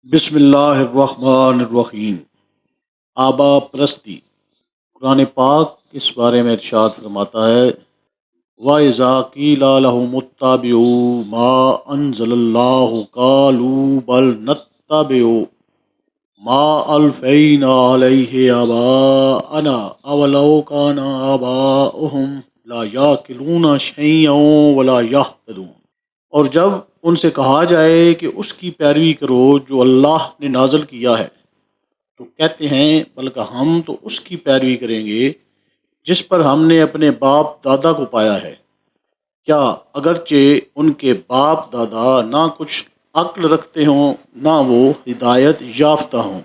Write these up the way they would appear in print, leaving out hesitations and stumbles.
بسم اللہ الرحمن الرحیم۔ آبا پرستی۔ قرآن پاک اس بارے میں ارشاد فرماتا ہے وَإِذَا قِيلَ لَهُمُ اتَّبِعُوا مَا أَنزَلَ اللَّهُ قَالُوا بَلْ نَتَّبِعُ مَا أَلْفَيْنَا عَلَيْهِ آبَاءَنَا أَوَلَوْ كَانَ آبَاؤُهُمْ لَا يَعْقِلُونَ شَيْئًا وَلَا يَهْتَدُونَ۔ اور جب ان سے کہا جائے کہ اس کی پیروی کرو جو اللہ نے نازل کیا ہے تو کہتے ہیں بلکہ ہم تو اس کی پیروی کریں گے جس پر ہم نے اپنے باپ دادا کو پایا ہے، کیا اگرچہ ان کے باپ دادا نہ کچھ عقل رکھتے ہوں نہ وہ ہدایت یافتہ ہوں۔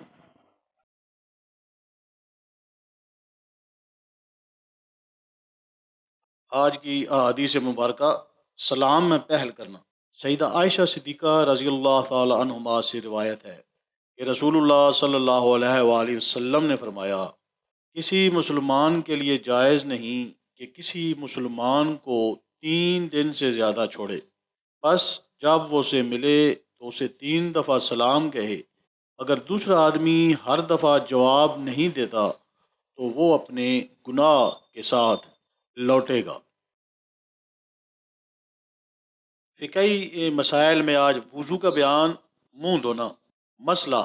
آج کی احادیث مبارکہ، سلام میں پہل کرنا۔ سیدہ عائشہ صدیقہ رضی اللہ تعالی عنہما سے روایت ہے کہ رسول اللہ صلی اللہ علیہ وآلہ وسلم نے فرمایا، کسی مسلمان کے لیے جائز نہیں کہ کسی مسلمان کو 3 دن سے زیادہ چھوڑے، بس جب وہ اسے ملے تو اسے 3 دفعہ سلام کہے۔ اگر دوسرا آدمی ہر دفعہ جواب نہیں دیتا تو وہ اپنے گناہ کے ساتھ لوٹے گا۔ فقہی مسائل میں آج وضو کا بیان۔ منہ دھونا۔ مسئلہ،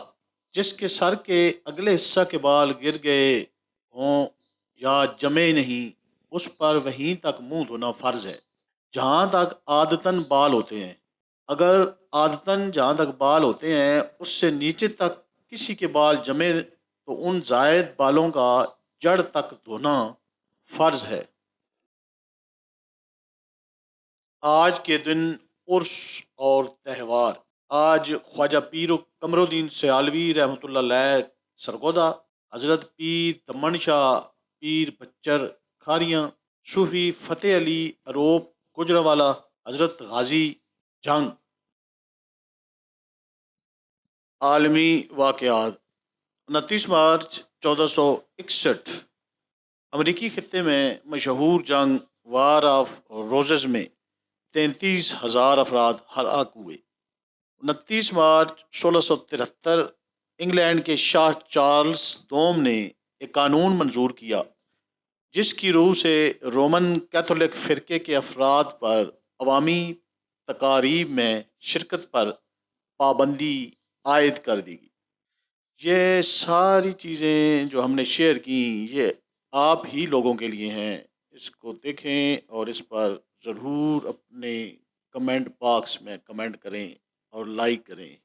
جس کے سر کے اگلے حصہ کے بال گر گئے ہوں یا جمے نہیں، اس پر وہیں تک منہ دھونا فرض ہے جہاں تک عادتاً بال ہوتے ہیں۔ اگر عادتاً جہاں تک بال ہوتے ہیں اس سے نیچے تک کسی کے بال جمے تو ان زائد بالوں کا جڑ تک دھونا فرض ہے۔ آج کے دن عرس اور تہوار۔ آج خواجہ پیر و قمر الدین سیالوی رحمۃ اللہ علیہ سرگودا، حضرت پیر دمن شاہ پیر بچر کھاریاں، صوفی فتح علی اروپ گجرانوالہ، حضرت غازی جنگ۔ عالمی واقعات۔ 29 مارچ 1461 امریکی خطے میں مشہور جنگ وار آف روزز میں 33,000 افراد ہلاک ہوئے۔ 29 مارچ 1673 انگلینڈ کے شاہ چارلس دوم نے ایک قانون منظور کیا جس کی روح سے رومن کیتھولک فرقے کے افراد پر عوامی تقاریب میں شرکت پر پابندی عائد کر دی گئی۔ یہ ساری چیزیں جو ہم نے شیئر کی یہ آپ ہی لوگوں کے لیے ہیں، اس کو دیکھیں اور اس پر ضرور اپنے کمنٹ باکس میں کمنٹ کریں اور لائک کریں۔